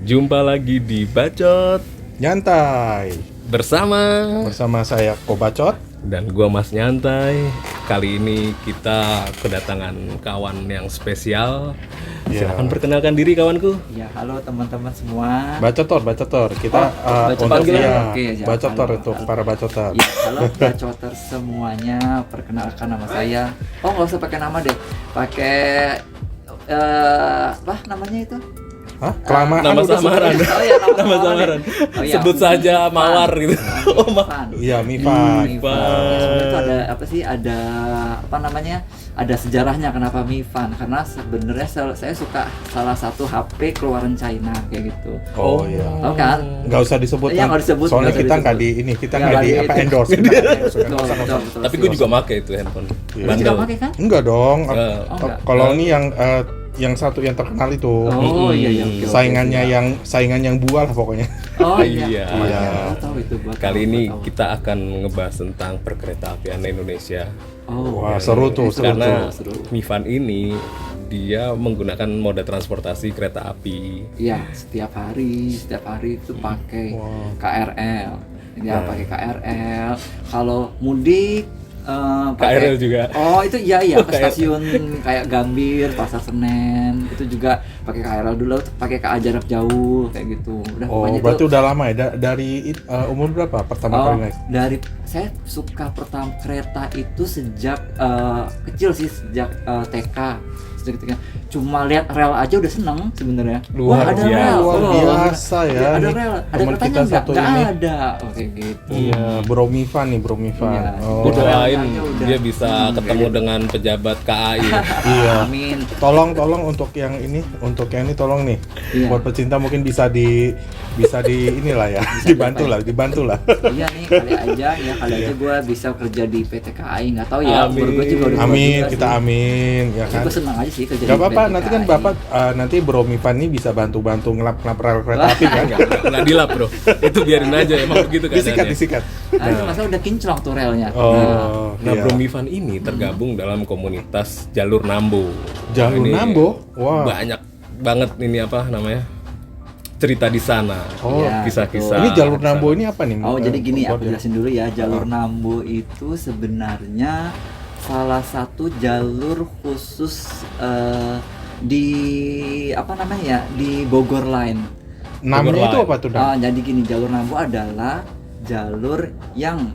Jumpa lagi di Bacot Nyantai bersama saya Kobacot. dan gua Mas Nyantai. Kali ini kita kedatangan kawan yang spesial. Ya. Silakan perkenalkan diri kawanku. Ya, halo teman-teman semua. Bacotor. Kita Bacot untuk panggilan. ya, Oke, ya, Bacotor halo. untuk para bacotar. Ya, halo bacoter semuanya. Perkenalkan nama saya. Oh, nggak usah pakai nama deh. Pakai apa namanya itu? Hah? Kelamaan Nama udah samaran. Oh ya, Nama samaran. Sebut saja Mawar gitu. Oh, Mifan. Iya, Mifan. Mifan. Ya, sebenarnya itu ada apa sih? Ada apa namanya? Ada sejarahnya kenapa Mifan? Karena sebenarnya saya suka salah satu HP keluaran China kayak gitu. Oh iya. Tahu kan? Nggak usah disebut. Iya, kan? nggak disebut, Soalnya nggak kita nggak disebut. di ini, kita Nggak nggak di di apa itu. endorse. Kita nggak di endorse. Betul, betul. Tapi gue juga pakai itu handphone. Iya. Lu juga Bandel. pakai kan? Enggak dong. Oh, enggak. Kalau ini yang satu yang terkenal itu. Oh iya oke, oke, Saingan yang buah lah pokoknya. Oh Iya. iya. Iya. Tahu itu buat Kali ini tahu. kita akan ngebahas tentang perkeretaapian Indonesia. Oh. Wah, seru tuh. Karena seru. Mifan ini dia menggunakan moda transportasi kereta api. Iya, setiap hari itu pakai Wow. KRL. Nah. Dia pakai KRL. Kalau mudik KRL juga. Oh, itu iya ke KRL. stasiun kayak Gambir, Pasar Senen. Itu juga pakai KRL dulu, pakai KA jarak jauh kayak gitu. Udah Oh, pokoknya berarti itu udah lama ya? Dari umur berapa pertama kali naik? dari saya suka pertama kereta itu sejak kecil sih, sejak TK. Sejak TK. Cuma lihat rel aja udah seneng sebenarnya. Luar Wah, ada biasa. rel. Luar Oh, biasa ya. ada Nih, rel. Ada teman keretanya kita satu nggak ini. ada. Oh, kayak gitu. Iya, Bro Mifan. Iya. Oh, Gue Udah. doain Udah. dia bisa ketemu dengan pejabat KAI. iya. Amin. Tolong untuk yang ini tolong nih. Iya. Buat pecinta mungkin bisa di inilah ya. dibantu lah. Iya nih, kali aja gue bisa kerja di PT KAI, nggak tahu ya. Amin. Umur gue juga udah Amin, tua juga kita sih. amin ya kan. Gue senang aja sih kerja Gak di apa-apa, PT nanti kan KAI. Bapak nanti Bro Mifan ini bisa bantu ngelap rel kereta api kan. Nggak dilap bro, itu biarin aja emang begitu keadaannya. Disikat. Nah, itu masa udah kinclong tuh relnya. Oh, Nah, iya. Bro Mifan ini tergabung dalam komunitas Jalur Nambo. Jalur Ini Nambo? Wah. Banyak banget ini apa namanya? Cerita di sana. Oh, Iya, kisah-kisah. Ini jalur di sana. Nambo ini apa nih? Oh, jadi gini aku Buat- jelasin dulu ya. Jalur Nambo itu sebenarnya salah satu jalur khusus di apa namanya ya, di Bogor Line. Namanya Bogor itu Line. apa tuh, Dan? Jadi gini, jalur Nambo adalah jalur yang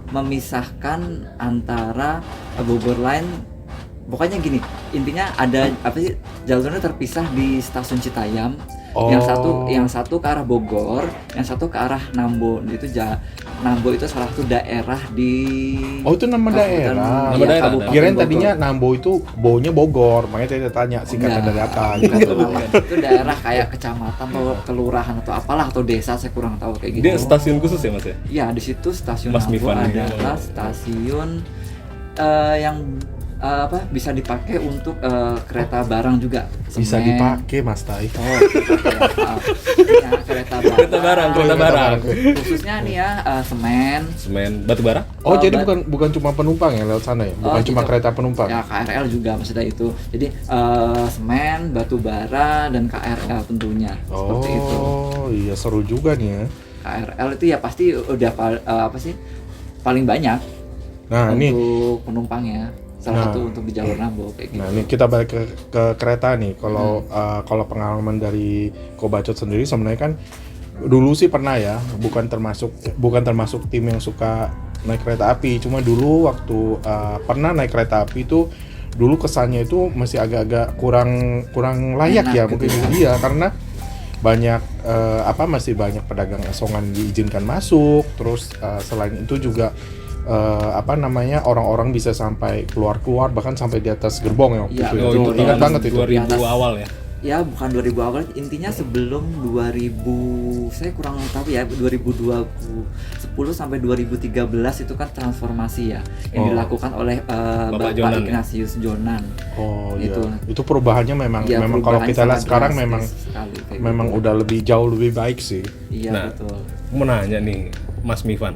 memisahkan antara Bogor Line. Pokoknya gini, intinya ada apa sih, jalurnya terpisah di stasiun Citayam. Oh. Yang satu ke arah Bogor, yang satu ke arah Nambo. Itu Nambo itu salah satu daerah di Oh, itu nama Kabupaten- daerah. iya, Nama daerah, Kabupaten Kirain Bogor. tadinya Nambo itu baunya Bogor, makanya saya tanya singkatan Enggak, dari apa bukan gitu. tuh nama. Itu daerah kayak kecamatan atau kelurahan atau apalah, atau desa, saya kurang tahu kayak gitu. Dia stasiun khusus ya mas ya? Iya, di situ stasiun Mas Nambo Mifan ini. adalah stasiun yang bisa dipakai untuk kereta barang juga. Bisa Semen. dipakai Mas Tai. Oh, ya, kereta barang. Kereta barang. Khususnya nih ya, semen. Semen, batu bara? Oh, Oh, jadi bat- bukan cuma penumpang ya lewat sana ya? Bukan Oh, cuma gitu. kereta penumpang. Ya, KRL juga maksudnya itu. Jadi semen, batu bara, dan KRL tentunya. Seperti itu. Oh, iya seru juga nih ya. KRL itu ya pasti udah paling banyak Nah, ini untuk penumpangnya. Salah Nah. satu untuk di jalur Nambo kayak gitu. Nah, ini kita balik ke kereta nih. Kalau pengalaman dari Kobacot sendiri sebenarnya kan dulu sih pernah ya, bukan termasuk tim yang suka naik kereta api. Cuma dulu waktu pernah naik kereta api itu dulu kesannya itu masih agak-agak kurang layak Enak ya gitu mungkin ya. iya, karena banyak masih banyak pedagang asongan diizinkan masuk. Terus selain itu juga orang-orang bisa sampai keluar bahkan sampai di atas gerbong ya waktu Iya, itu. Oh, Itu itu ingat tahun banget itu. 2000 Di atas. awal ya? Ya bukan 2000 awal, intinya sebelum 2000, saya kurang tahu ya, 2010 sampai 2013 itu kan transformasi ya yang Oh. dilakukan oleh Bapak Bapak Jonan ya? Ignatius Jonan. Oh iya. Itu. Itu perubahannya memang Ya, kalau perubahan kita lihat sangat sekarang drastis memang sekali, kayak memang gitu. udah jauh lebih baik sih. Iya Nah. betul. Mau nanya nih Mas Mifan.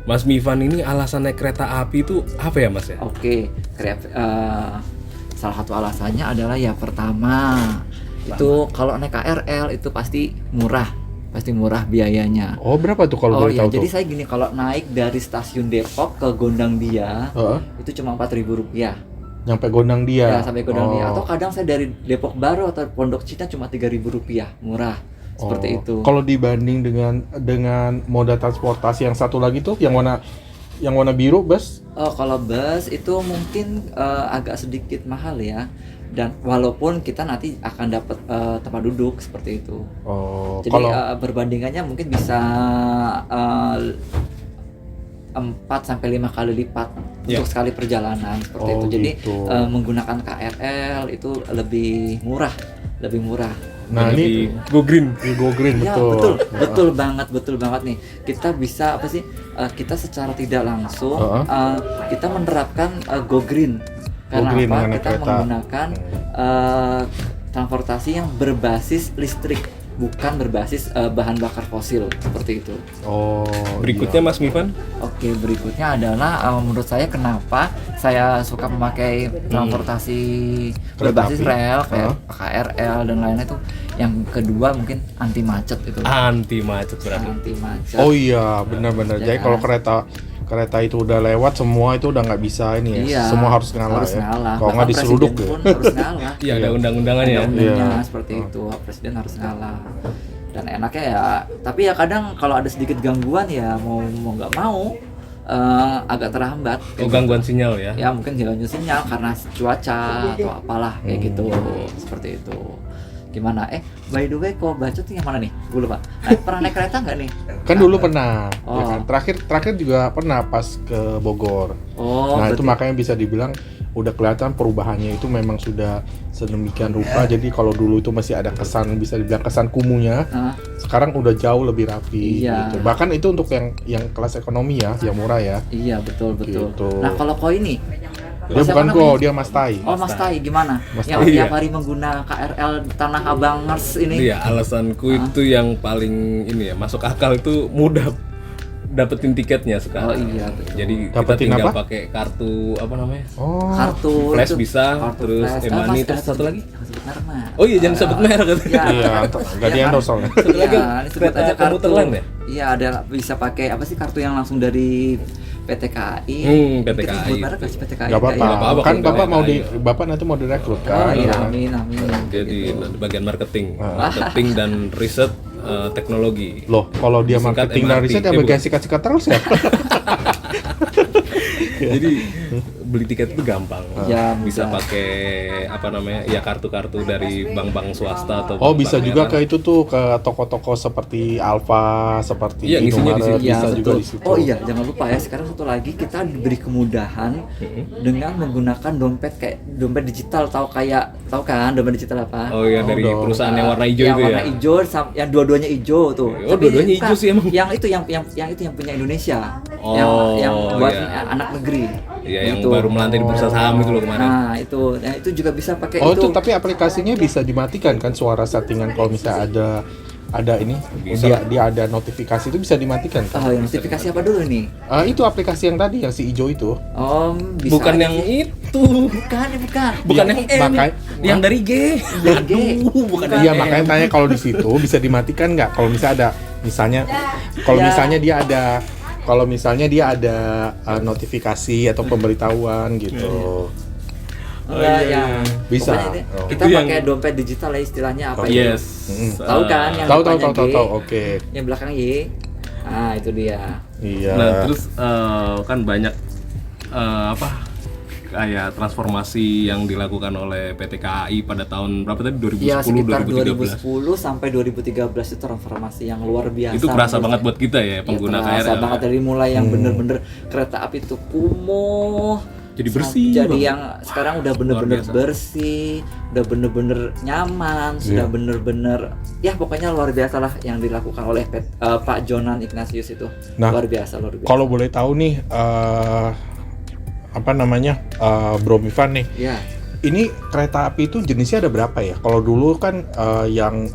Mas Mifan ini alasan naik kereta api itu apa ya mas ya? Oke, salah satu alasannya adalah ya pertama Itu kalau naik KRL itu pasti murah biayanya. Oh, berapa tuh kalau Oh boleh iya, tahu jadi tuh? saya gini, kalau naik dari stasiun Depok ke Gondangdia Heeh. itu cuma Rp4.000. Nyampe Gondang dia. Ya, sampai Gondangdia. Oh. Atau kadang saya dari Depok Baru atau Pondok Cina cuma Rp3.000, murah. Seperti Oh. itu. Kalau dibanding dengan moda transportasi yang satu lagi tuh yang warna biru, bus. Oh, kalau bus itu mungkin agak sedikit mahal ya. Dan walaupun kita nanti akan dapat tempat duduk seperti itu. Oh, Jadi kalau perbandingannya mungkin bisa 4-5 kali lipat Ya. untuk sekali perjalanan seperti Oh, itu. Jadi gitu. menggunakan KRL itu lebih murah. nah ini Go Green. di Go Green Ya, betul. betul banget nih. Kita bisa kita secara tidak langsung kita menerapkan Go Green. Karena Go Green apa? mengenai Kita kereta. menggunakan transportasi yang berbasis listrik, bukan berbasis bahan bakar fosil seperti itu. Oh. Berikutnya Mas Mifan. Oke, berikutnya adalah menurut saya kenapa saya suka memakai transportasi Kereta berbasis api. rel kayak KRL dan lainnya itu. Yang kedua mungkin anti macet itu. Anti macet berarti. Anti macet. Oh iya, benar-benar. Ya Jadi kan? kalau kereta itu udah lewat, semua itu udah nggak bisa ini ya. Iya, Semua harus ngalah harus ya. ngalah. Kalau nggak Bahkan diseruduk presiden ya. pun harus ngalah. Iya, ada undang-undangannya ya. Undang-undangnya Iya. seperti itu, presiden harus ngalah. Dan enaknya ya, tapi ya kadang kalau ada sedikit gangguan ya mau nggak mau agak terhambat. Oh, gangguan sinyal ya. Ya mungkin gangguan sinyal karena cuaca atau apalah kayak gitu, seperti itu. Gimana? By the way, kok Bacot yang mana nih? Gue lupa. Pernah naik kereta nggak nih? Kan dulu pernah. Oh. Ya kan? Terakhir juga pernah pas ke Bogor. Oh, Nah, itu berarti- makanya bisa dibilang udah kelihatan perubahannya itu memang sudah sedemikian rupa. Jadi kalau dulu itu masih ada kesan, bisa dibilang kesan kumuhnya, Hah? sekarang udah jauh lebih rapi Iya. gitu. Bahkan itu untuk yang kelas ekonomi ya, yang murah ya. Iya, betul. Gitu. Nah, kalau kau ini Dia siapa bukan namanya? Go, dia Mas Tai. Oh, Mas Tai gimana? Mas Yang Tai. tiap Iya. hari menggunakan KRL Tanah Abangers ini. Iya, alasanku itu yang paling ini ya, masuk akal itu mudah dapetin tiketnya Oh sekarang. iya, betul. Jadi kita Dapetin tinggal apa? pakai kartu apa namanya? Oh. Kartu Flash itu. bisa, Kartu terus flash. e-money, Mas, terus satu lagi? jangan sebut merek, Mas. Oh iya, jangan sebut merek kan. Iya. Iya, nggak di endorse soalnya. Satu lagi Iya, ini sebut kereta aja kartu. komuter lain ya? Iya, ada bisa pakai apa sih kartu yang langsung dari PT KAI. PT Kita KAI sebut merek nggak sih PT KAI? Gak apa-apa. Nggak apa-apa, Kan kalau Bapak nggak Bapak nanti mau direkrut Oh kan. iya, Kan? amin. Jadi Gitu. bagian marketing dan riset teknologi. Loh, kalau dia Disingkat marketing dan MRT. riset ya Bukan. bagian sikat-sikat terus ya. Jadi beli tiket itu gampang. Ya, Bisa mudah. pakai apa namanya? Ya kartu-kartu dari bank-bank swasta atau Oh, bank bisa juga merah. ke itu tuh ke toko-toko seperti Alfa, seperti Iya, ngisinya di Indomaret, situ. bisa Iya, juga betul. di situ. Oh iya, jangan lupa ya. Sekarang satu lagi kita diberi kemudahan dengan menggunakan dompet kayak dompet digital. Tahu kan dompet digital apa? Oh iya, dari dong. perusahaan yang warna hijau yang itu warna ya. hijau, yang dua-duanya hijau tuh. Oh, dua-duanya hijau bukan. sih emang. Yang itu yang itu yang punya Indonesia. Oh, yang buat iya. anak negeri. Iya, yang Gitu. baru melantai di bursa saham itu loh kemarin. Nah, itu juga bisa pakai Oh, itu. itu tapi aplikasinya bisa dimatikan kan suara settingan kalau misalnya ada ini Bisa. dia ada notifikasi itu bisa dimatikan kan? Oh, yang notifikasi apa dulu nih? Itu aplikasi yang tadi yang si hijau itu. Oh, bisa. Bukan aja yang sih. itu. Bukan. Bukan Iya, yang M. makanya- Yang dari G. Yang G. Aduh, bukan Iya, yang makanya M. tanya kalau di situ bisa dimatikan nggak? Kalau misalnya ada kalau Ya. misalnya dia ada notifikasi atau pemberitahuan gitu. Enggak, iya, yang Bisa. pokoknya ini Oh. kita Itu yang- pakai dompet digital ya istilahnya apa Oh, itu? Yes. Tahu kan yang Tahu depannya G, oke. yang belakang Y. Ah, itu dia. Iya. Nah, terus kan banyak kayak transformasi yang dilakukan oleh PT KAI pada tahun berapa tadi? 2010 Ya sekitar 2013. 2010 sampai 2013 itu transformasi yang luar biasa. Itu kerasa menurut banget saya. buat kita ya, pengguna Iya, terasa KRL. banget dari mulai yang bener-bener kereta api itu kumuh Jadi bersih jadi banget. yang sekarang udah bener-bener biasa. bersih, udah bener-bener nyaman, sudah bener-bener ya pokoknya luar biasa lah yang dilakukan oleh Pak Jonan Ignatius itu. Nah, luar biasa. Kalau boleh tahu nih Bro Mifan nih. Ya, Ini kereta api itu jenisnya ada berapa ya? Kalau dulu kan yang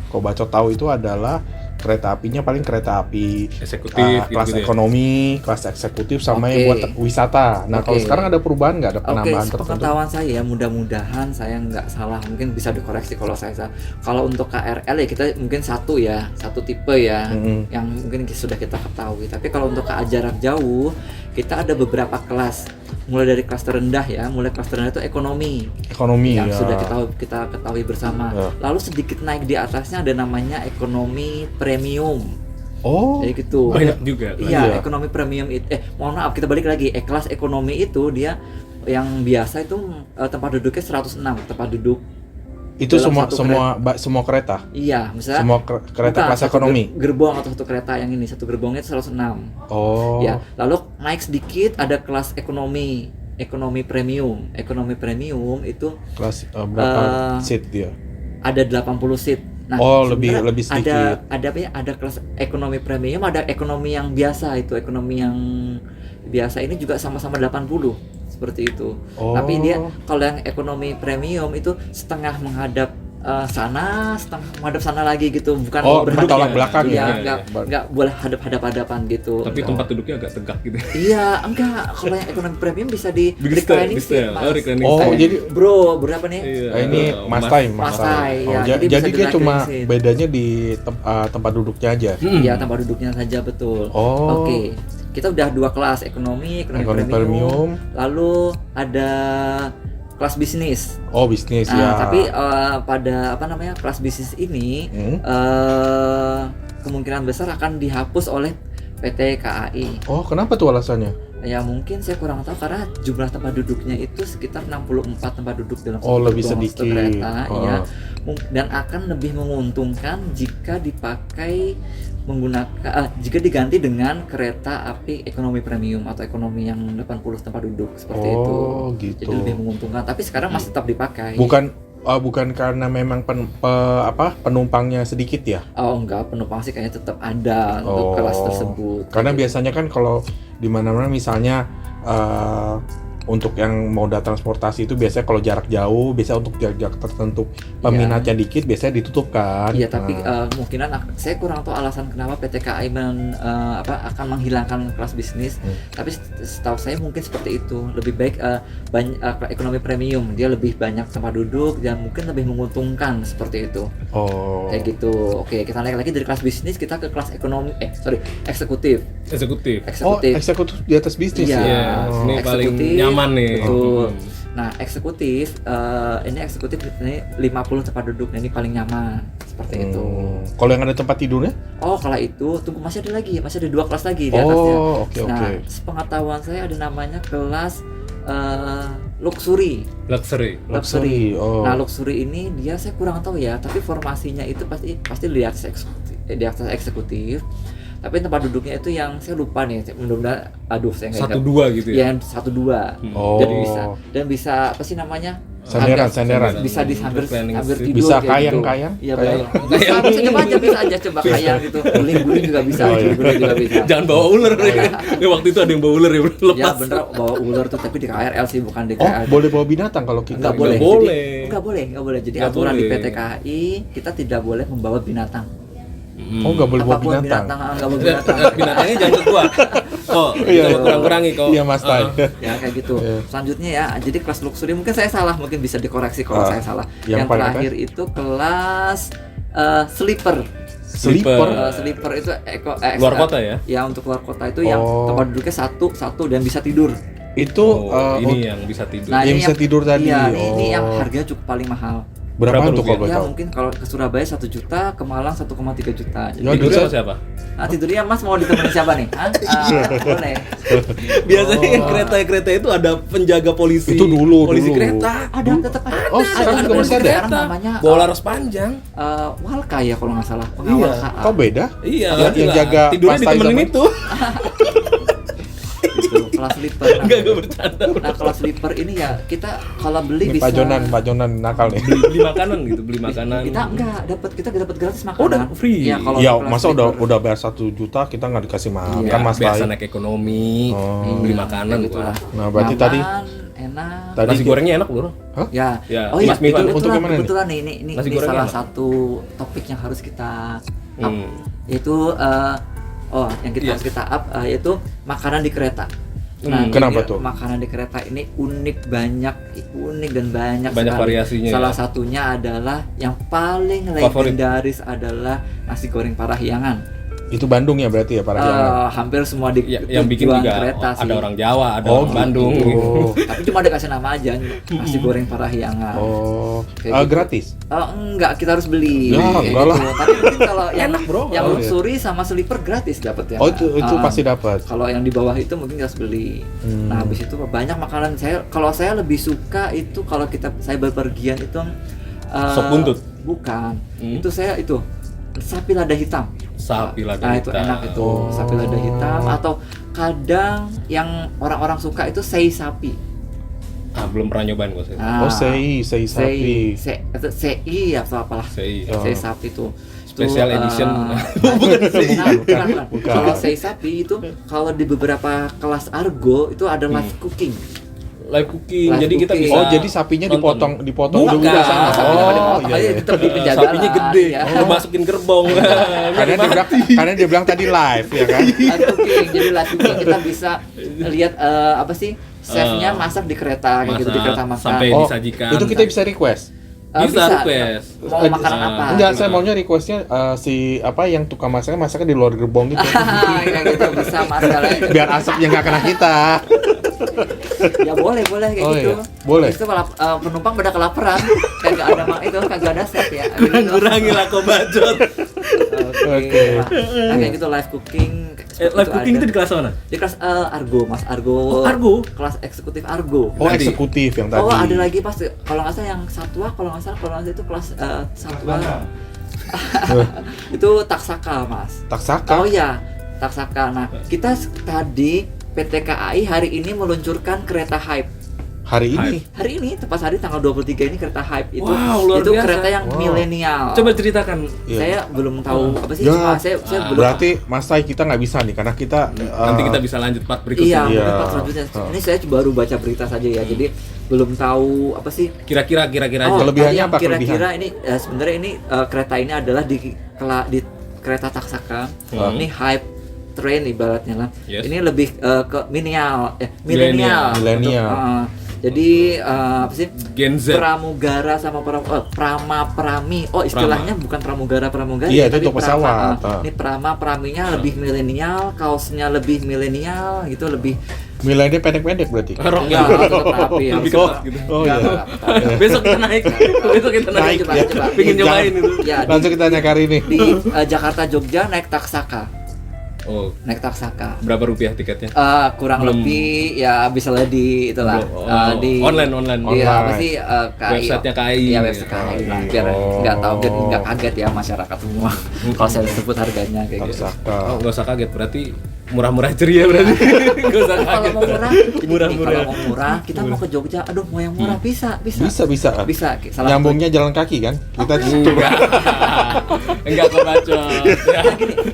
Kobacot tahu itu adalah kereta apinya paling kereta api Eksekutif kelas gitu-gitu ya? ekonomi, kelas eksekutif sama yang Oke. buat wisata. Nah, kalau Oke. sekarang ada perubahan nggak? Ada Oke, penambahan tertentu? sepengetahuan saya ya, mudah-mudahan saya nggak salah, mungkin bisa dikoreksi kalau saya salah. Kalau untuk KRL ya kita mungkin satu tipe ya, Mm-mm. yang mungkin sudah kita ketahui. Tapi kalau untuk KA jarak jauh, kita ada beberapa kelas, mulai dari kelas terendah ya, mulai kelas terendah itu ekonomi, Ekonomi yang ya. sudah kita ketahui bersama. Ya. Lalu sedikit naik di atasnya ada namanya ekonomi premium. Oh, Jadi gitu. Banyak juga. Iya, Iya. ekonomi premium itu mohon maaf kita balik lagi. Kelas ekonomi itu dia yang biasa itu tempat duduknya 106 tempat duduk. itu dalam semua kereta. Iya, misalnya Semua kereta bukan, kelas satu ekonomi. gerbong atau satu kereta yang ini, satu gerbongnya itu 106. Oh. Ya, lalu naik sedikit ada kelas ekonomi premium. Ekonomi premium itu Kelas berapa Eh, seat dia? ada 80 seat. Nah, Oh, sebenarnya lebih sedikit. Ada apa ya? Ada kelas ekonomi premium, ada ekonomi yang biasa. Itu ekonomi yang biasa ini juga sama-sama 80 seperti itu. Oh. Tapi dia kalau yang ekonomi premium itu setengah menghadap sana, setengah menghadap sana lagi gitu, bukan Oh, berhadap- bertolak belakang Iya, ya. enggak boleh hadap-hadapan gitu. Tapi tempat duduknya agak tegak gitu. Iya, enggak. Kalau yang ekonomi premium bisa di Big style, reclining big style. seat, Mas. Oh, reclining Oh, seat. jadi Bro, berapa nih? Iya. ini Mastai. Mastai, Oh, ya. jadi Jadi bisa dia cuma di-reclining seat. bedanya di tempat duduknya aja. Iya, tempat duduknya saja betul. Oh. Oke. Kita udah 2 kelas, ekonomi Ekonomi premium. premium. Lalu ada kelas bisnis. Oh, bisnis Nah, ya. tapi pada kelas bisnis ini Hmm. kemungkinan besar akan dihapus oleh PT KAI. Oh, kenapa tuh alasannya? Ya mungkin saya kurang tahu karena jumlah tempat duduknya itu sekitar 64 tempat duduk dalam Oh, satu lebih gerbong sedikit. satu kereta, Oh. ya. Dan akan lebih menguntungkan jika dipakai jika diganti dengan kereta api ekonomi premium atau ekonomi yang 80 tempat duduk seperti itu. Oh, gitu. Jadi lebih menguntungkan, tapi sekarang masih tetap dipakai. Bukan karena memang penumpangnya sedikit ya? Oh enggak, penumpang sih kayaknya tetap ada untuk Oh, kelas tersebut. Karena biasanya kan kalau di mana-mana misalnya untuk yang moda transportasi itu biasanya kalau jarak jauh, biasanya untuk jarak tertentu peminatnya dikit biasanya ditutup kan. Iya, tapi Nah, kemungkinan saya kurang tahu alasan kenapa PT KAI akan menghilangkan kelas bisnis. Tapi setahu saya mungkin seperti itu. Lebih baik ekonomi premium, dia lebih banyak tempat duduk dan mungkin lebih menguntungkan seperti itu. oh. Kayak gitu. Oke, kita naik lagi dari kelas bisnis kita ke kelas eksekutif. Eksekutif. Oh, eksekutif di atas bisnis Iya. ya? Iya, Oh. ini paling Eksekutif, nyaman nih. Betul. Hmm. Nah, eksekutif ini 50 tempat duduk. Nah, ini paling nyaman seperti itu. Kalau yang ada tempat tidurnya? Oh, kalau itu tunggu masih ada 2 kelas lagi di Oh, atasnya. oke, Nah, oke. sepengetahuan saya ada namanya kelas luxury. Luxury. Oh. Nah, luxury ini dia saya kurang tahu ya, tapi formasinya itu pasti di atas eksekutif. Tapi tempat duduknya itu yang saya lupa nih, mudah-mudahan saya nggak ingat. 1-2 gitu ya. Yang 1-2. Oh. Dan bisa apa sih namanya? Senderan. Bisa di hampir Reclining seat. tidur Bisa kayak gitu. kayang? Iya, Kayang. betul. Bisa coba aja coba kayang gitu. Guling juga bisa, Oh, iya. guling juga bisa. Jangan bawa ular ya. Ini waktu itu ada yang bawa ular ya, Ya lepas. bener bawa ular tuh, tapi di KRL sih bukan di Oh, KRL. boleh bawa binatang kalau kita. Nggak boleh. boleh. Jadi, nggak boleh. Jadi Nggak aturan di boleh. PT KAI kita tidak boleh membawa binatang. Oh, nggak boleh bawa Apapun binatang. nggak boleh binatang. Binatangnya jangan ke gua. Kok, Iya, coba kurang-kurangi kok. Iya, Mas Tai. Ya kayak gitu. Iya. Selanjutnya ya, jadi kelas luxury mungkin saya salah, mungkin bisa dikoreksi kalau saya salah. yang Yang paling terakhir itu kelas sleeper. Sleeper. Sleeper itu Luar kota ya? Ya, untuk luar kota itu yang Oh. tempat duduknya satu dan bisa tidur. Itu Oh, ini yang bisa tidur. Nah, Yang ini bisa tidur tadi. Iya, ini yang Oh. harganya cukup paling mahal. berapa Berapa tuh kalau boleh Ya tahu? mungkin kalau ke Surabaya 1 juta, ke Malang 1,3 juta. Jadi Ya, Tidurnya bisa. sama siapa? tidurnya Mas mau ditemenin siapa nih? Hah? Boleh. Biasanya kereta-kereta itu ada penjaga polisi. Itu dulu, Polisi dulu. kereta. Ada, tetap ada. Oh, sekarang juga masih ada? Sekarang namanya Bawa laras panjang. Walka ya kalau nggak salah. Pengawal Iya. KA. Kok beda? Iya, Yang gila. jaga tidurnya Mastai ditemenin sama- itu. Gitu, kelas sleeper. Enggak bercanda. Nah, kelas sleeper ini ya kita kalau beli Ini bisa Pak Jonan nakal nih. Beli makanan gitu, beli makanan. kita dapat gratis makanan. Oh, udah free. Iya, kalau Ya, kelas masa sleeper. udah bayar 1 juta kita nggak dikasih makan Ya, Mas biasa Tai. naik ekonomi, Oh. beli Iya, makanan kayak gitu gua. lah. Nah, berarti tadi enak. Tadi Nasi gorengnya enak loh. Ya. Ya, Oh iya, Mas Mifan. Untuk yang mana nih? kebetulan nih, ini Nasi ini gorengnya salah enak. satu topik yang harus kita up, Hmm. yaitu yang kita Iya. harus kita up yaitu makanan di kereta. Nah, Kenapa jadi tuh? makanan di kereta ini unik dan banyak Banyak sekali. variasinya Salah ya. satunya adalah yang paling Favorit. legendaris adalah nasi goreng Parahyangan. Itu Bandung ya berarti ya Parahyangan. Hampir semua di Yang bikin tujuan juga kereta sih. ada orang Jawa, ada Oh, orang Bandung. gitu. Tapi cuma dikasih nama aja nasi goreng Parahyangan. Oh, Kayak gitu. gratis. Enggak, kita harus beli. Ya, kayak enggak lah. gitu. Tapi mungkin kalau yang Enak, bro. yang Oh, iya. luxury sama sleeper gratis dapatnya. Oh, itu pasti dapat. Kalau yang di bawah itu mungkin kita harus beli. Nah, habis itu banyak makanan kalau saya lebih suka itu kalau saya berpergian itu Sop buntut? Bukan. Itu saya sapi lada hitam. Sapi lada Nah, itu hitam. enak itu, Oh. sapi lada hitam atau kadang yang orang-orang suka itu sei sapi. Belum pernah nyobain gua saya. Nah, Oh, sei sapi. sei atau apalah. Sei. Sei sapi itu Special edition. bukan sei. Bukan. Bukan. Kalau sei sapi itu kalau di beberapa kelas argo itu ada live cooking. Live cooking. Live Jadi kita cooking. bisa Oh, jadi sapinya nonton. dipotong Bukan. dulu di sana. Sapinya Oh, dipotong iya, aja, iya. tetap di penjagalan. Sapinya gede. ya. Lu masukin gerbong. Karena dia bilang tadi live ya kan. Live cooking. Jadi live cooking kita bisa lihat apa sih chefnya masak di kereta kayak gitu, di kereta makan. sampai Oh, disajikan. itu kita bisa request. Bisa request. Mau makanan apa? Enggak, gitu. saya maunya requestnya yang tukang masaknya di luar gerbong gitu. Kayak gitu bisa masalah. Biar asapnya nggak kena kita. Ya boleh kayak Oh, gitu. iya. Boleh. Itu kalau penumpang pada kelaparan, kagak ada kagak ada set ya. Kurangi lah kok bacot. Oke. Nah, kayak gitu live cooking. Live cooking itu di kelas mana? Di kelas Argo, Mas Argo. Oh, Argo? Kelas eksekutif Argo. Oh, Tadi. eksekutif yang tadi. Oh, ada lagi pas kalau nggak salah yang satwa, kalau nggak salah itu kelas satwa. Itu taksaka, Mas. Taksaka. Oh iya, taksaka. Nah, kita tadi PT KAI hari ini meluncurkan kereta Hype. Hari ini. Hari ini tepat hari tanggal 23 ini kereta Hype itu Wow, luar itu biasa. kereta yang Wow. milenial. Coba ceritakan. Iya. Saya belum tahu apa sih, Ya, cuma saya belum. Berarti Mas Tai kita nggak bisa nih karena kita Nanti kita bisa lanjut part berikutnya. Iya, Iya. mungkin Pak selanjutnya. Ini saya baru baca berita saja ya, jadi belum tahu apa sih. Kira-kira aja. Kelebihannya tadi yang apa Kira-kira ini sebenarnya ini kereta ini adalah di kereta Taksaka. Ini Hype train ibaratnya lah. Yes. Ini lebih ke milenial. Milenial. Jadi apa sih? Gen Z. Pramugara sama Prama-Prami. Oh, istilahnya bukan pramugara-pramugari. Iya, itu tapi untuk pesawat. Ini Prama-Praminya lebih milenial, kaosnya lebih milenial gitu, lebih Milenial pendek-pendek berarti. Rok ya, tetap rapi ya. Lebih Oh, ketat gitu. oh Enggak, iya. enggak. Besok kita naik. Besok kita naik. Naik coba, ya. coba. Pengen nyobain itu. Ya, Langsung kita naik hari ini. di Jakarta Jogja naik Taksaka. Oh, Naik Taksaka. berapa rupiah tiketnya? Kurang Belum. lebih ya bisa lah di itulah Belum. Oh, di online. Iya, apa Online. sih KAI. Websitenya KAI. Iya, website KAI lah. Biar Oh. nggak tahu, biar nggak kaget ya masyarakat semua. Kalau saya sebut harganya kayak gitu. Taksaka. Oh, nggak usah kaget. Berarti murah-murah ceria berarti. Nggak usah Kalau kaget. mau murah, jadi Murah-murah. kalau mau murah, kita mau ke Jogja. Aduh, mau yang murah bisa. Bisa. Bisa. Salah Nyambungnya jalan kaki kan? Kita Enggak kok bacot.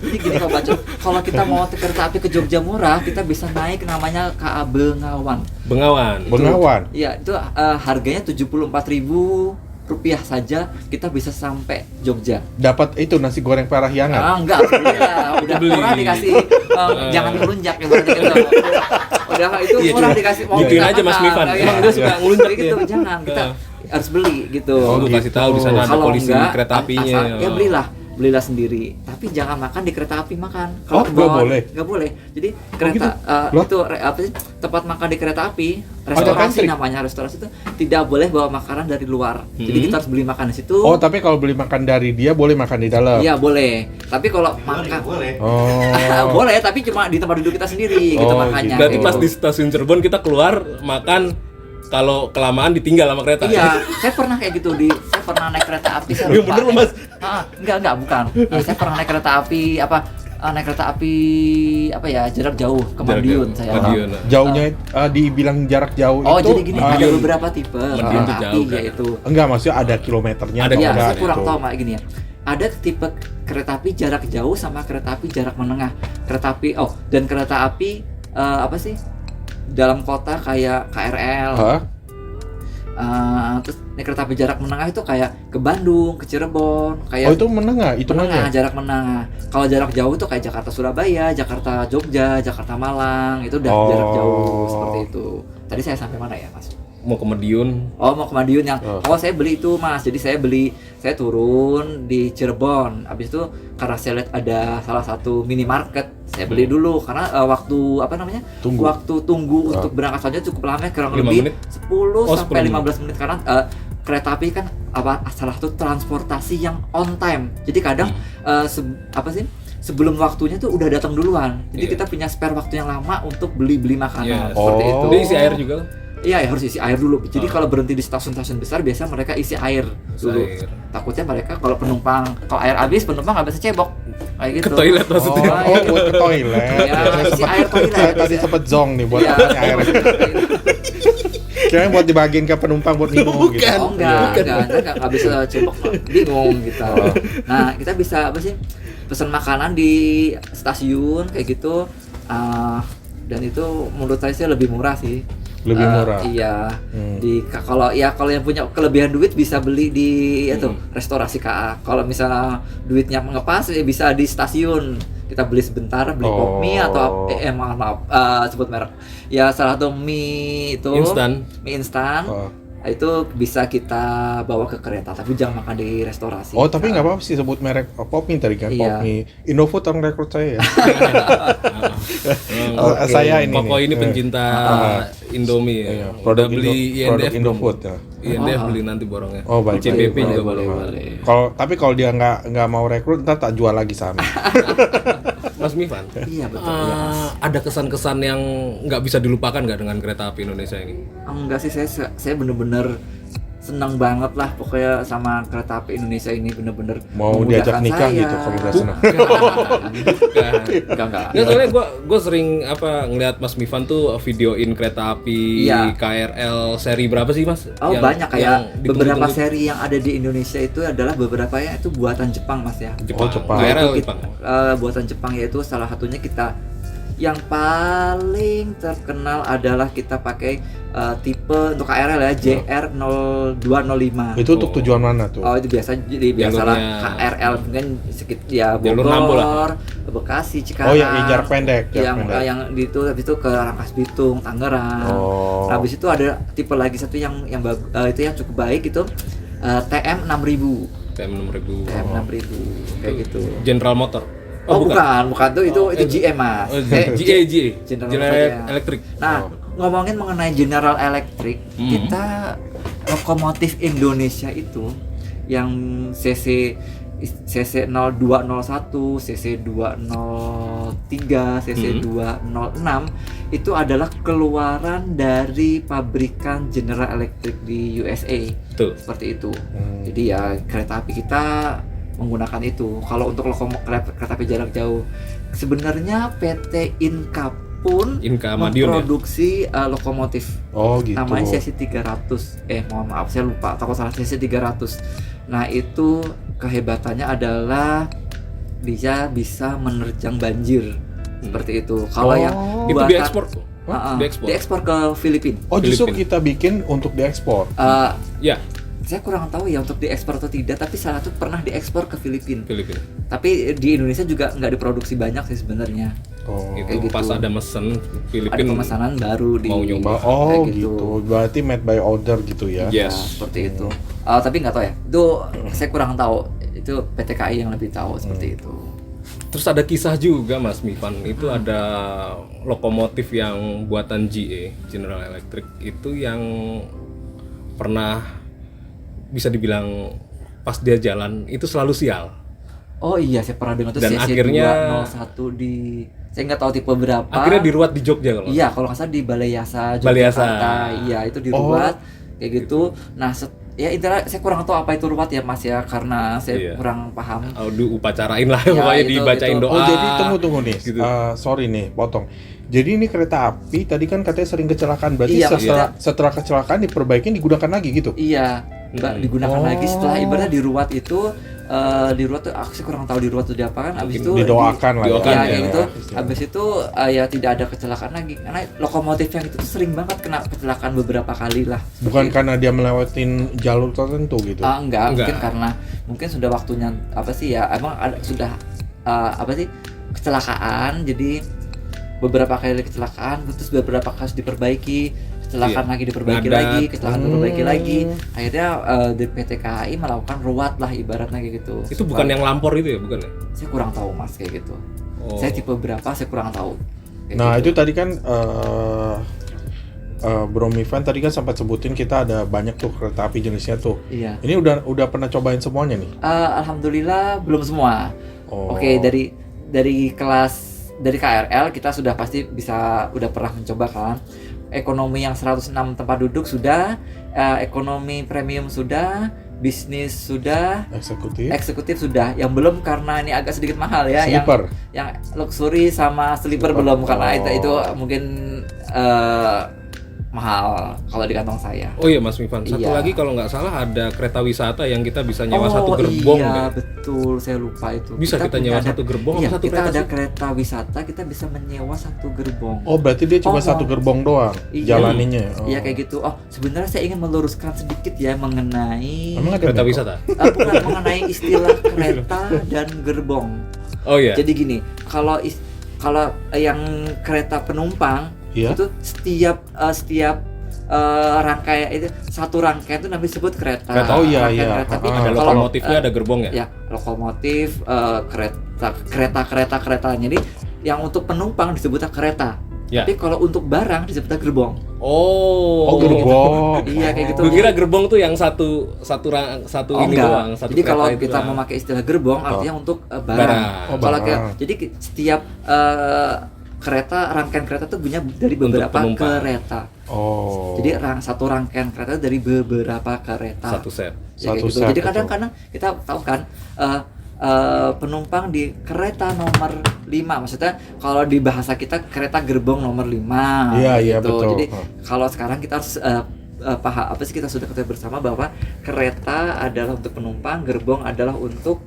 Gini kalau baca, kalau kita mau kereta api ke Jogja murah, kita bisa naik namanya KA Bengawan. Bengawan. Bengawan. Iya, itu harganya 74.000 rupiah saja kita bisa sampai Jogja. Dapat itu nasi goreng Parahyangan. Enggak, udah Beli. murah dikasih, jangan ngelunjak ya berarti gitu. Udah itu Iya, murah coba. dikasih mau Gituin kita aja Mas makan, Mifan. kayak Emang gitu. dia suka ngelunjak Kayak gitu, ya? jangan kita harus beli gitu. Oh, lu kasih tahu di sana ada Kalau polisi enggak, kereta apinya. ya belilah sendiri. Tapi jangan makan di kereta api makan. Oh, ke nggak bawah, boleh? Nggak boleh. Jadi kereta Loh? itu apa sih tempat makan di kereta api, restorasi pantry? namanya restorasi itu tidak boleh bawa makanan dari luar. Jadi kita harus beli makan di situ. Oh, tapi kalau beli makan dari dia boleh makan di dalam. Iya boleh. Tapi kalau makan Oh. boleh, tapi cuma di tempat duduk kita sendiri gitu Oh, makannya. Berarti kayak pas gitu. di stasiun Cirebon kita keluar makan, kalau kelamaan ditinggal sama kereta. Iya, saya pernah kayak gitu saya pernah naik kereta api saya Iya, lupa. bener loh, Mas. Enggak, bukan. Saya pernah naik kereta api naik kereta api jarak jauh ke Jarak Madiun jauh. saya. Madiun. Jauhnya dibilang jarak jauh Oh, itu jadi gini, ada beberapa tipe Madiun kereta tuh api jauh, kan? yaitu. enggak, maksudnya ada kilometernya Ada atau Ya, enggak saya kurang gitu. tahu Mak, gini ya. Ada tipe kereta api jarak jauh sama kereta api jarak menengah. Dan kereta api dalam kota kayak KRL. Hah? Terus naik kereta api jarak menengah itu kayak ke Bandung, ke Cirebon, kayak Itu menengah, itu menengah, jarak menengah. Kalau jarak jauh itu kayak Jakarta Surabaya, Jakarta Jogja, Jakarta Malang, itu udah jarak jauh seperti itu. Tadi saya sampai mana ya, Mas? Mau ke Madiun. Oh, mau ke Madiun yang saya beli itu, Mas. Jadi saya turun di Cirebon. Habis itu karena saya lihat ada salah satu minimarket, saya beli dulu karena waktu Waktu tunggu untuk berangkat saja cukup lama, kurang 5 lebih menit? 10 sampai 10 15 menit karena kereta api kan salah satu transportasi yang on time. Jadi kadang sebelum waktunya tuh udah datang duluan. Jadi kita punya spare waktu yang lama untuk beli makanan seperti itu. Dia isi air juga. Iya, harus isi air dulu. Jadi kalau berhenti di stasiun-stasiun besar, biasa mereka isi air dulu. Takutnya mereka kalau air habis, penumpang nggak bisa cebok. Kayak gitu. Ke toilet maksudnya. Buat ke toilet. Ya, isi air toilet. Saya tadi sempet zong nih buat air. Kirain buat dibagiin ke penumpang buat minum gitu. Oh enggak bisa cebok, bingung gitu. Nah, kita bisa pesan makanan di stasiun kayak gitu. Dan itu menurut saya sih lebih murah sih. Lebih murah. Iya. Kalau yang punya kelebihan duit bisa beli di restorasi KA. Kalau misalnya duitnya ngepas ya bisa di stasiun. Kita beli sebentar, beli pop mie atau maaf sebut merek. Ya salah satu mie itu mie instan. Itu bisa kita bawa ke kereta, tapi jangan makan di restorasi. Oh, tapi nggak apa-apa sih sebut merek pop mie tadi kan, pop mie. Indofood orang rekrut saya ya. Saya ini. Pokok ini pencinta Indomie ya. Produk beli produk INDF Indofood ya. INDF beli nanti borongnya. Oh, baik. CPP juga boleh. Tapi kalau dia nggak mau rekrut, ntar tak jual lagi saham. Mas Mifan. Iya betul. Ada kesan-kesan yang nggak bisa dilupakan nggak dengan kereta api Indonesia ini? Enggak sih, saya bener-bener senang banget lah pokoknya sama kereta api Indonesia ini, bener-bener mau diajak nikah saya. Gitu kalau udah senang. Enggak. Nggak, soalnya gue sering ngeliat Mas Mifan tuh videoin kereta api KRL seri berapa sih Mas? Oh banyak, kayak beberapa seri yang ada di Indonesia itu adalah beberapa ya itu buatan Jepang Mas ya. Jepang. KRL Jepang. Buatan Jepang, yaitu salah satunya kita yang paling terkenal adalah kita pakai tipe untuk KRL ya JR0205. Itu untuk tujuan mana tuh? Oh, itu biasalah KRL mungkin sekitar Bogor, Bekasi, Cikarang. Oh, yang jarak pendek. Yang itu habis itu ke Rangkas Bitung, Tangerang. Oh. Nah, habis itu ada tipe lagi satu yang itu yang cukup baik itu TM6000. TM6000 kayak gitu. General Motor. Bukan tuh itu GM Mas. GE General Electric. Nah, ngomongin mengenai General Electric, kita lokomotif Indonesia itu yang CC 0201, CC 203, CC 206 itu adalah keluaran dari pabrikan General Electric di USA. Betul. Seperti itu. Jadi ya kereta api kita menggunakan itu. Kalau untuk kereta api jarak jauh, sebenarnya PT Inka pun memproduksi lokomotif. Oh gitu. Namanya CC 300. Mohon maaf saya lupa, takut salah, CC 300. Nah, itu kehebatannya adalah dia bisa menerjang banjir. Seperti itu. Kalau yang itu diekspor. Diekspor ke Filipina. Oh, justru kita bikin untuk diekspor. Ya. Saya kurang tahu ya untuk diekspor atau tidak, tapi salah satu pernah diekspor ke Filipina. Tapi di Indonesia juga nggak diproduksi banyak sih sebenarnya. Oh, itu pas ada mesen Filipina. Ada pemesanan baru mau nyoba. Oh gitu. Berarti made by order gitu ya? Yes. Nah, seperti itu. Tapi nggak tahu ya. Itu saya kurang tahu. Itu PT KAI yang lebih tahu seperti itu. Terus ada kisah juga Mas Mifan, itu ada lokomotif yang buatan GE, General Electric itu yang pernah bisa dibilang pas dia jalan itu selalu sial. Oh iya, saya pernah dengar tuh dan CC akhirnya 201 di, saya nggak tahu tipe berapa. Akhirnya diruat di Jogja kalau. Iya, kalau nggak salah di Balai Yasa Yogyakarta. Iya, itu diruat kayak gitu. Nah, ya intinya saya kurang tahu apa itu ruat ya Mas ya, karena saya kurang paham. Diupacarain lah pokoknya dibacain doa. Oh, jadi tunggu nih. Gitu. Sorry nih, potong. Jadi ini kereta api tadi kan katanya sering kecelakaan, berarti setelah kecelakaan diperbaiki digunakan lagi gitu? Iya. Digunakan lagi setelah ibaratnya diruat itu di Ruat tuh aku sih kurang tahu di Ruat tuh diapakan. Abis itu didoakan lah didoakan ya, ya, kayak gitu. istilahnya. Abis itu ya tidak ada kecelakaan lagi karena lokomotif yang itu tuh sering banget kena kecelakaan beberapa kali lah. Bukan karena dia melewatin jalur tertentu gitu. Enggak, mungkin Enggak. karena mungkin sudah waktunya apa sih ya, emang sudah apa sih kecelakaan, jadi beberapa kali kecelakaan terus beberapa kasus diperbaiki, kecelakaan Iya. lagi diperbaiki Ngadat. lagi, kecelakaan diperbaiki lagi, akhirnya di PT KAI melakukan ruwat lah ibaratnya kayak gitu. Itu bukan yang lampor itu ya, bukan ya? Saya kurang tahu mas kayak gitu. Oh. Saya tipe berapa saya kurang tahu. Kayak Nah gitu. itu tadi kan Bro Mifan tadi kan sempat sebutin kita ada banyak tuh kereta api jenisnya tuh. Iya. Ini udah pernah cobain semuanya nih? Alhamdulillah belum semua. Oh. Oke, dari kelas dari KRL kita sudah pasti udah pernah mencoba kan. Ekonomi yang 106 tempat duduk sudah, ekonomi premium sudah, bisnis sudah, eksekutif sudah. Yang belum karena ini agak sedikit mahal ya. Sleeper. Yang luxury sama sleeper belum karena itu mungkin mahal kalau di kantong saya. Oh iya Mas Mifan, satu Iya. lagi kalau nggak salah ada kereta wisata yang kita bisa nyewa satu gerbong iya, ya? betul, saya lupa itu. Bisa kita punya nyewa satu gerbong iya, apa satu kita kereta ada sih? kereta wisata, kita bisa menyewa satu gerbong. Oh berarti dia cuma Oh. satu gerbong doang Iya. jalaninya. Oh. Iya kayak gitu. Oh, sebenarnya saya ingin meluruskan sedikit ya mengenai Emang ada Kereta Meko? wisata? bukan mengenai istilah kereta dan gerbong. Oh iya. Jadi gini, kalau yang kereta penumpang Iya. itu setiap rangkaian itu satu rangkaian itu namanya disebut kereta. Kereta. Oh, iya, Rangkaian iya. kereta. Tapi Ah. Ada kalau, lokomotifnya, ada gerbongnya. ya lokomotif, kereta. Jadi yang untuk penumpang disebutnya kereta. Ya. Tapi kalau untuk barang disebutnya gerbong. Oh Oh. gerbong. Iya kayak gitu. Gue kira gerbong tuh yang satu Oh, ini enggak. doang. Satu Jadi kereta kalau itu kita doang. memakai istilah gerbong artinya untuk barang. Barang. Oh, Kalau barang. jadi setiap rangkaian kereta itu punya dari Untuk beberapa penumpang. kereta. Oh. Jadi satu rangkaian kereta dari beberapa kereta. Satu set. Ya, Satu kayak gitu. set, Jadi betul. kadang-kadang kita tahu kan penumpang di kereta nomor 5. Maksudnya kalau di bahasa kita kereta gerbong nomor 5. Iya, iya, gitu. betul. Jadi kalau sekarang kita harus paham apa sih, kita sudah ketahui bersama bahwa kereta adalah untuk penumpang, gerbong adalah untuk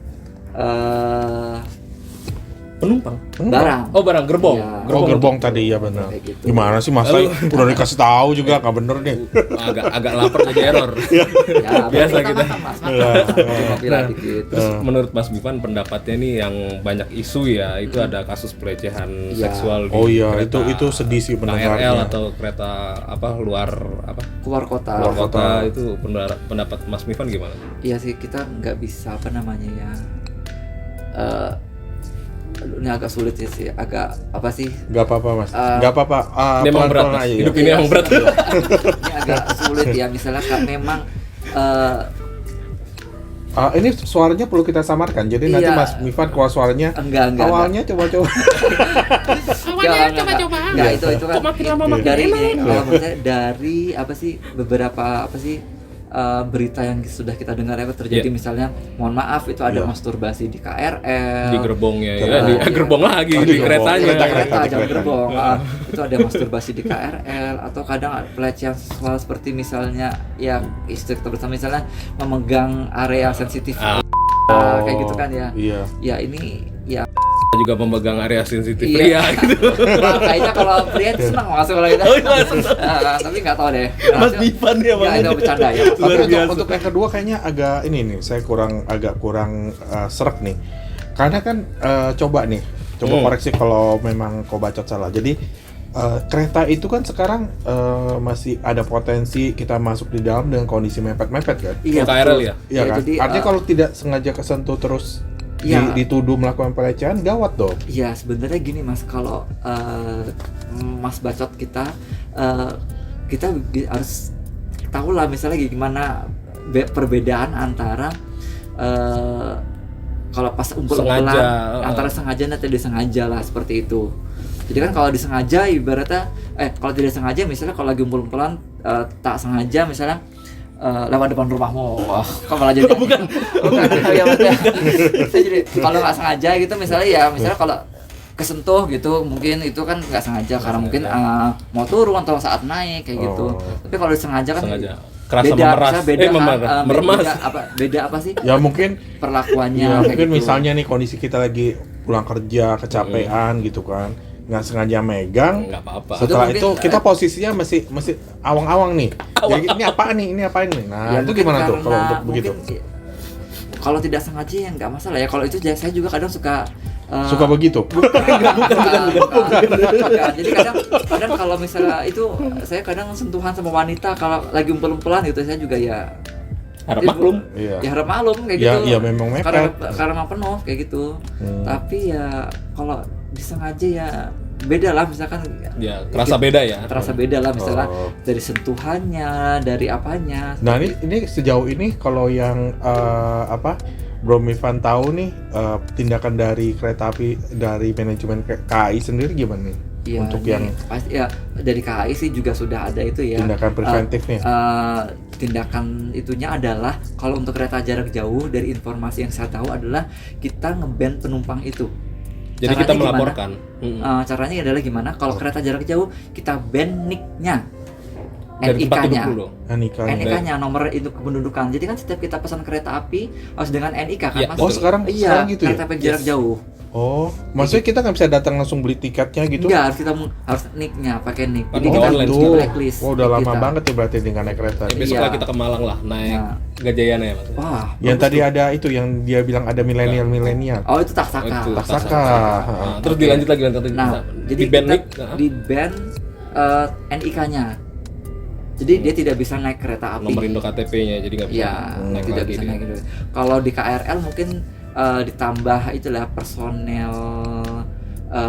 Penumpang. barang. Oh barang gerbong. Iya. Oh gerbong tadi ya benar. Kayak gitu. Gimana sih Mas? Udah dikasih tahu juga nggak bener nih. Agak lapar jadi error. Ya, Biasa kita kita. makan, Mas. Cuma bilang dikit. Terus menurut Mas Mifan pendapatnya nih yang banyak isu ya itu ada kasus pelecehan Iya. seksual di Oh iya, kereta itu sedih sih KRL pendengarnya. atau kereta luar Keluar kota. luar kota itu pendapat Mas Mifan gimana? Iya sih, kita nggak bisa apa namanya ya. Ini agak sulit sih, agak apa sih? Gak apa-apa Mas. Gak apa-apa. Ini emang berat, Pelan-pelan Mas. aja ya. Hidup ini emang berat. Ini agak sulit ya, misalnya memang Ini suaranya perlu kita samarkan. Jadi nanti Iya. Mas Mifan keluar suaranya. Enggak. Awalnya coba-coba. Awalnya coba-coba. Enggak, itu kan. Kok makin lama makin dari enak? kalau menurut saya dari apa sih beberapa apa sih berita yang sudah kita dengar ya terjadi, Iya. misalnya mohon maaf itu ada Iya. masturbasi di KRL, Di gerbongnya ya, Iya. di gerbong lagi Oh, di di gerbong. keretanya. Kereta. jangan gerbong. Itu ada masturbasi di KRL, atau kadang pelecehan seksual seperti misalnya yang istri kita bersama misalnya memegang area sensitif kayak gitu kan ya. Iya. Ya ini ya Juga memegang area sensitif Iya. pria gitu. kayaknya kalau pria itu senang masuk kalau gitu. Tapi nggak tahu deh. Mas Mifan ya Ya itu bercanda ya. Tapi Luar biasa. untuk yang kedua kayaknya agak ini nih, saya agak kurang serak nih. Karena kan coba koreksi kalau memang kau bacot salah. Jadi kereta itu kan sekarang masih ada potensi kita masuk di dalam dengan kondisi mepet-mepet kan? Iya, KRL betul. ya? Iya kan? Jadi, Artinya kalau tidak sengaja kesentuh terus Iya. dituduh melakukan pelecehan, gawat dong. Iya, sebenarnya gini Mas, kalau Mas bacot kita harus tahu lah misalnya gimana perbedaan antara kalau pas umpel-umpelan Sengaja, antara sengaja dan tidak disengaja lah, seperti itu. Jadi kan kalau disengaja ibaratnya kalau tidak sengaja misalnya kalau lagi umpel-umpelan tak sengaja misalnya lewat depan rumahmu, wah, kok malah jadi bukan ya maksudnya. Saya jadi kalau nggak sengaja gitu misalnya ya misalnya kalau kesentuh gitu mungkin itu kan nggak sengaja karena mungkin mau turun atau saat naik kayak gitu. Oh. Tapi kalau disengaja kan Sengaja. kerasa beda, memeras. misalnya beda, Meremas. beda apa sih Ya mungkin perlakuannya ya kayak mungkin gitu. misalnya nih kondisi kita lagi pulang kerja kecapean gitu kan, nggak sengaja megang. Nggak apa-apa. Setelah Itu itu mungkin, kita posisinya masih awang-awang nih. Jadi ini apaan nih? Ini apaan nih? Nah, Ya, itu mungkin gimana tuh karena kalau untuk begitu? mungkin kalau tidak sengaja ya nggak masalah ya. Kalau itu saya juga kadang suka Suka begitu? bukan. Jadi kadang kalau misalnya itu saya kadang sentuhan sama wanita kalau lagi umpel-umpelan gitu saya juga ya Harap ya, maklum. Iya. ya harap maklum kayak Ya, gitu. ya memang mepet. Karena memang penuh kayak gitu. Hmm. Tapi ya kalau disengaja ya beda lah misalkan Ya, kerasa beda ya. terasa beda lah misalnya Oh. dari sentuhannya, dari apanya. Nah ini sejauh ini kalau yang Bro Mifan tahu nih tindakan dari kereta api dari manajemen KAI sendiri gimana nih? Ya, untuk ini yang pasti ya dari KAI sih juga sudah ada itu ya. tindakan preventifnya. Tindakan itunya adalah kalau untuk kereta jarak jauh dari informasi yang saya tahu adalah kita nge-ban penumpang itu. Jadi Caranya kita gimana? melaporkan. Caranya adalah gimana? Kalau kereta jarak jauh kita ban NIK-nya, Dari tempat duduk NIK-nya. dulu. NIK-nya nomor induk kependudukan. Jadi kan setiap kita pesan kereta api harus dengan NIK kan Iya, Mas? Oh sekarang Iya, gitu ya? kereta api jarak jauh. Oh, maksudnya kita nggak bisa datang langsung beli tiketnya gitu? Enggak, harus NIK-nya, pakai NIK. Jadi Oh, kita online di gitu. blacklist. Oh, udah lama kita. banget ya berarti dengan naik kereta. Ya, besok Iya. lah kita ke Malang lah, naik Nah. Gajayana ya Mas. Wah, Yang bagus tadi tuh. ada itu yang dia bilang ada milenial. Oh, itu Taksaka. Oh, itu Taksaka. Nah, terus dilanjut lagi nanti Nah, jadi di band kita nik. di ban NIK-nya. Jadi dia tidak bisa naik kereta api. Nomor induk KTP-nya jadi nggak bisa Iya, naik tidak lagi bisa dia. naik gitu. Kalau di KRL mungkin ditambah itulah personel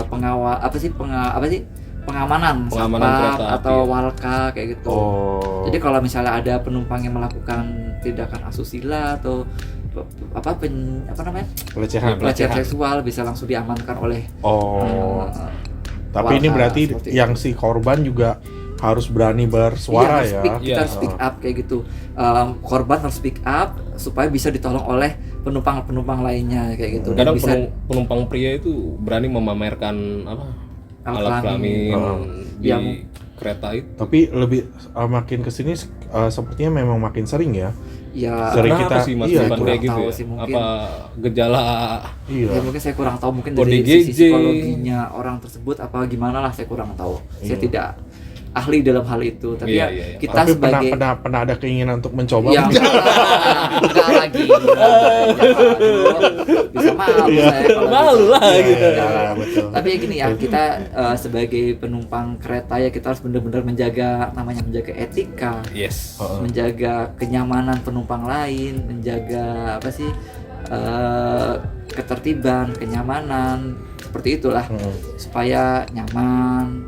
pengawal pengamanan Pengamanan satpam kereta api, atau ya. walka kayak gitu. Oh. Jadi kalau misalnya ada penumpang yang melakukan tindakan asusila atau apa namanya pelecehan. pelecehan seksual bisa langsung diamankan oleh Oh. eh, Tapi ini walka, berarti seperti yang itu. si korban juga harus berani bersuara Iya, ya. kita harus speak up kayak gitu. Korban harus speak up supaya bisa ditolong oleh penumpang lainnya kayak gitu. Dan Kadang bisa penumpang pria itu berani memamerkan Alat alat kelamin di Yang kereta itu. Tapi lebih makin kesini sepertinya memang makin sering ya. ya Sering Kenapa kita- sih Mas iya, Ivan kurang kayak gitu tahu ya? sih, mungkin. Apa gejala Iya. ya mungkin saya kurang tahu mungkin ODGJ. dari sisi psikologinya orang tersebut apa gimana lah saya kurang tahu. Saya Iya. tidak ahli dalam hal itu tapi Iya, ya iya, iya. kita Tapi sebagai pernah ada keinginan untuk mencoba. yang enggak lagi bisa malu Iya. saya kalau Malu gitu. lah Iya, gitu. iya, iya, betul. Tapi ya gini ya, kita sebagai penumpang kereta ya kita harus benar-benar menjaga etika, Yes. Heeh. menjaga kenyamanan penumpang lain, menjaga apa sih ketertiban, kenyamanan seperti itulah supaya nyaman.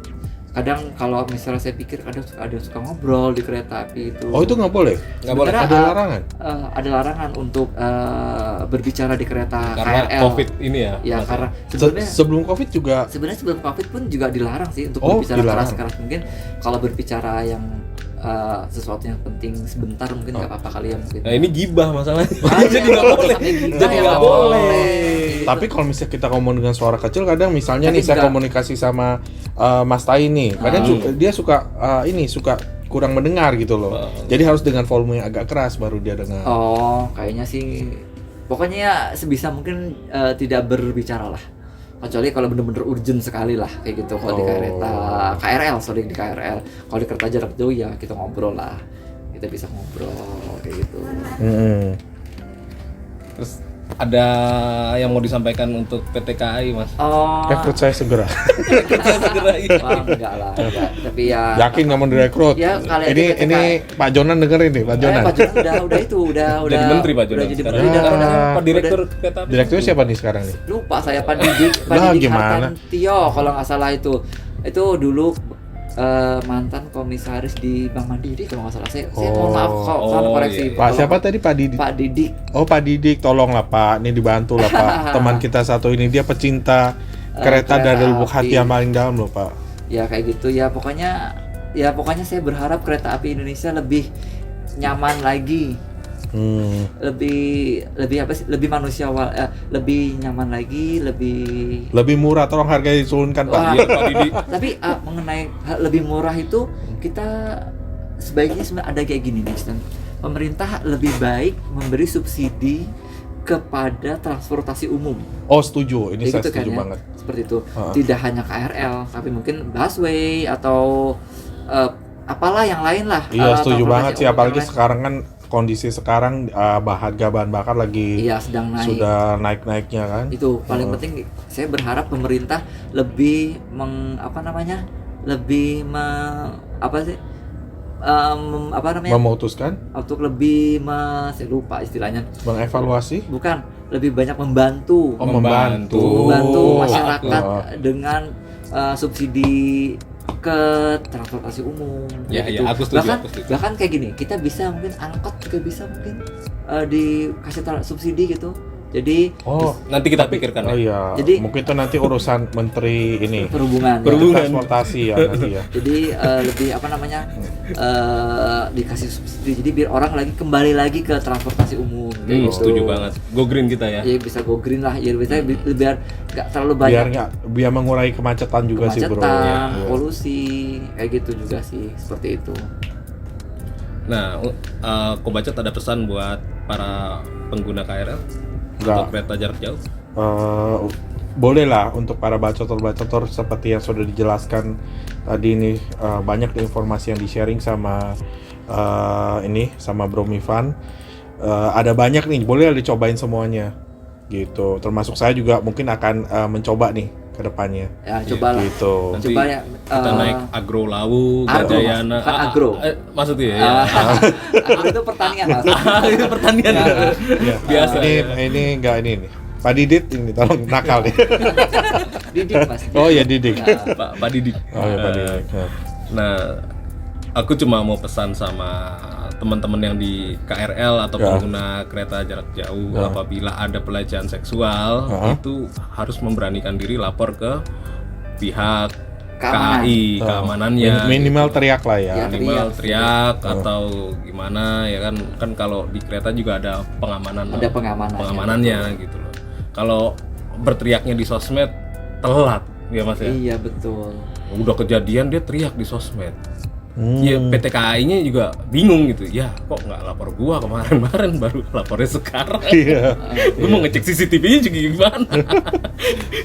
Kadang kalau misalnya saya pikir kadang ada yang suka ngobrol di kereta api itu. Oh, itu nggak boleh? Nggak boleh. Sebenarnya, Ada larangan? ada larangan untuk berbicara di kereta Karena KRL. COVID ini ya. Ya Mas. karena sebenarnya Sebelum Covid juga. sebenarnya sebelum COVID pun juga dilarang sih untuk Oh, berbicara dilarang. keras-keras. Mungkin kalau berbicara yang sesuatu yang penting sebentar mungkin nggak apa-apa kali ya mungkin. Nah, ini gibah masalahnya. Ah, Jadi iya. nggak boleh. Sampai gibah Jadi ya, nggak nggak boleh. boleh. Tapi kalau misalnya kita ngomong dengan suara kecil, kadang misalnya Tapi nih saya juga- komunikasi sama Mas Tai nih, kadang dia suka suka kurang mendengar gitu loh. Jadi harus dengan volume yang agak keras baru dia dengar. Oh, kayaknya sih pokoknya ya sebisa mungkin tidak berbicara lah. Kecuali kalau bener-bener urgent sekali lah kayak gitu. Kalau di kereta di KRL. Kalau di kereta jarak jauh ya kita ngobrol lah. Kita bisa ngobrol kayak gitu. Terus ada yang mau disampaikan untuk PT KAI Mas? Oh, Rekrut saya segera. Segera wah, enggak lah, enggak. Tapi ya Yakin nggak mau direkrut? Ya, kali aja ini PTK. ini Pak Jonan dengerin nih, Pak Jonan. Pak Jonan udah itu, udah Jadi menteri Pak Jonan udah jadi sekarang. menteri, Ah. udah- Pak Direktur kereta api. Direkturnya siapa nih sekarang nih? lupa saya Pak Didik Lah, gimana? Hartantio kalau nggak salah itu dulu mantan komisaris di Bank Mandiri kalau nggak salah saya mohon maaf kalau koreksi iya. Pak siapa tadi? Pak Didik. Pak Didik Oh, Pak Didik, tolonglah Pak, ini dibantu lah Pak. Teman kita satu ini dia pecinta kereta dari kereta lubuk hati api. yang paling dalam loh Pak. ya kayak gitu ya pokoknya saya berharap kereta api Indonesia lebih nyaman lagi, lebih manusiawi, lebih nyaman lagi, Lebih murah, tolong harganya diturunkan Pak. Wah. Iya, Pak Didi. tapi mengenai lebih murah itu kita sebaiknya sebenarnya ada kayak gini nih, Stan. Pemerintah lebih baik memberi subsidi kepada transportasi umum. Oh setuju, ini Kayak saya gitu setuju kan ya, banget. seperti itu. Heeh. Tidak hanya KRL, tapi mungkin busway atau apalah yang lain lah. Iya setuju transportasi banget sih, umum apalagi yang lain. sekarang kan kondisi sekarang harga bahan bakar lagi Iya, sedang naik. sudah naik-naiknya kan. Itu paling Heeh. penting. Saya berharap pemerintah lebih lebih Memutuskan, untuk lebih saya lupa istilahnya, mengevaluasi, bukan lebih banyak membantu Oh, membantu. membantu Oh, masyarakat oh. dengan subsidi ke transportasi umum. Ya, kayak gitu. ya, aku setuju, bahkan aku setuju. bahkan kayak gini, kita bisa mungkin angkot juga bisa mungkin dikasih subsidi gitu. Jadi Oh, Nanti kita pikirkan oh ya. iya. Jadi- Mungkin itu nanti urusan menteri ini. perhubungan. Perhubungan. Transportasi ya nanti ya. Jadi lebih dikasih subsidi. Jadi biar orang lagi kembali lagi ke transportasi umum. kayak gitu. Setuju banget. Go green kita ya. Ya bisa go green lah. Ya biar nggak terlalu banyak Biar mengurangi kemacetan juga sih, Bro. kemacetan, Iya. polusi, kayak gitu juga sih, seperti itu. Nah, Kobacot ada pesan buat para pengguna KRL Enggak. untuk kereta jarak jauh? Boleh lah untuk para bacotor seperti yang sudah dijelaskan tadi ini, banyak informasi yang di-sharing sama sama Bro Mifan. Ada banyak nih, boleh dicobain semuanya gitu. Termasuk saya juga mungkin akan mencoba nih ke depannya. Ya cobalah. Gitu. Nanti Coba ya, kita naik Agro Lawu, Agro, Gajayana. bukan Agro. Maksudnya ya. Agro itu pertanian mas. Itu pertanian. Ya, Biasa. Ini enggak ini nih. Pak Didit ini tolong nakal nih. Didik mas. Oh ya Didik. Nah, Pak Didik. Oh ya Pak Didik. Nah, aku cuma mau pesan sama teman-teman yang di KRL atau Ya. pengguna kereta jarak jauh, apabila ada pelecehan seksual itu harus memberanikan diri lapor ke pihak Keamanan. KAI, keamanannya. Minimal teriak lah ya. Ya. Minimal teriak atau gimana ya kan kalau di kereta juga ada pengamanan. Ada pengamanan. pengamanannya gitu loh. Kalau berteriaknya di sosmed telat ya Mas ya. Iya betul. Udah kejadian dia teriak di sosmed. Hmm. Ya PT KAI-nya juga bingung gitu. Ya, kok nggak lapor gua kemarin baru lapornya sekarang. Iya. Gua mau ngecek CCTV-nya juga gimana.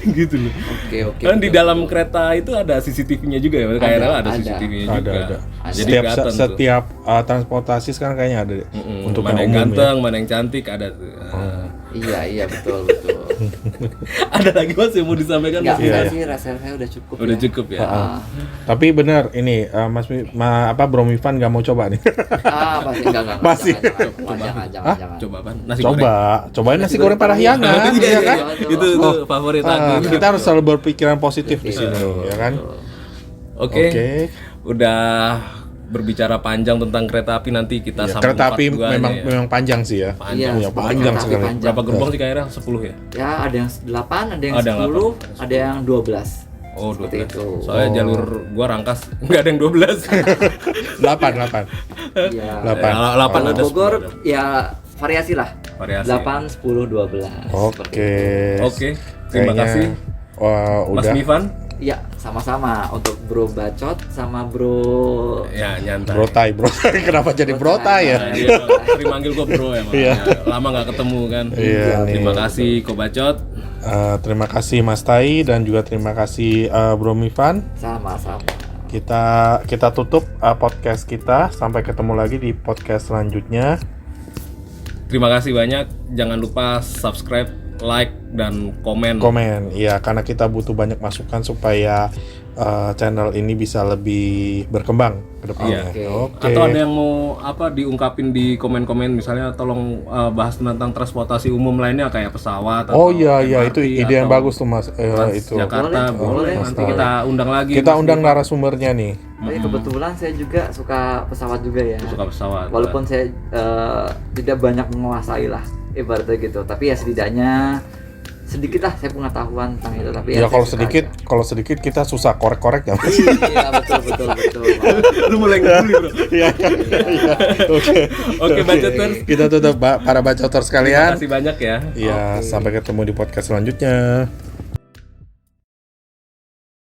Gitu loh. Oke. Kan di betul, dalam betul. kereta itu ada CCTV-nya juga ya. KRL ada ada. CCTV-nya Ada, juga. ada. Jadi Setiap kelihatan tuh. setiap transportasi sekarang kayaknya ada deh. Untuk mana yang yang umum ganteng, mana yang cantik ada tuh. Iya betul. Ada lagi Mas yang mau disampaikan Enggak, Mas? Iya, enggak sih, rasanya udah cukup. Udah ya. cukup ya. Ah, Tapi benar ini Bro Mifan nggak mau coba nih. masih enggak. Masih. Jangan. Coba apa? Nasi goreng. Cobain nasi goreng Parahyangan. Parahyangan, Iya, ya kan? Itu favorit aku. Kita harus selalu berpikiran positif di sini, ya kan? Oke. Oke. Udah berbicara panjang tentang kereta api, nanti kita sambung Kereta api part 2-nya ya. memang panjang sih ya. Panjang. Iya, panjang kereta api sekali. panjang. Berapa gerbong sih KRL? 10 ya? Ya, ada yang 8, ada yang Ada yang 10, ada yang 12. Oh, Seperti 12. itu. Soalnya jalur gua Rangkas nggak ada yang 12. 8. Iya. 8. 8 Kalau ada. Bogor 10 ada. ya variasi lah. Variasi. 8, 10, 12. Seperti Oke. itu. Oke. Terima Kayaknya, kasih wah, Mas udah. Mifan. Ya, sama-sama untuk Bro Bacot sama Bro Ya, nyantai. Brotai. Kenapa jadi brotai ya? Nah, dia sering manggil gua bro ya, makanya. Lama nggak ketemu kan. Iya, Terima nih. kasih Kobacot. Terima kasih Mas Tai dan juga terima kasih Bro Mifan. sama-sama. Kita tutup podcast kita. Sampai ketemu lagi di podcast selanjutnya. Terima kasih banyak. Jangan lupa subscribe, like, dan komen. Ya, karena kita butuh banyak masukan supaya channel ini bisa lebih berkembang ke depannya. Oke. Oke. Atau ada yang mau diungkapin di komen-komen, misalnya tolong bahas tentang transportasi umum lainnya kayak pesawat. Oh atau iya, MRT, itu ide yang atau bagus tuh Mas. Itu. Jakarta boleh. Boleh. Nanti kita undang lagi. Kita Mas undang Mifan. narasumbernya nih. Tapi kebetulan saya juga suka pesawat juga ya. Suka pesawat. Walaupun saya tidak banyak menguasai lah ibaratnya gitu, tapi ya setidaknya sedikit lah saya pengetahuan tentang itu. Tapi Ya saya kalau suka sedikit kita susah korek-korek ya Mas. aja. Iya betul. Lu mulai ngebully bro. Iya. Oke. Oke, bacoters. Kita tutup para bacoter Terima sekalian. kasih banyak ya. Iya, sampai ketemu di podcast selanjutnya.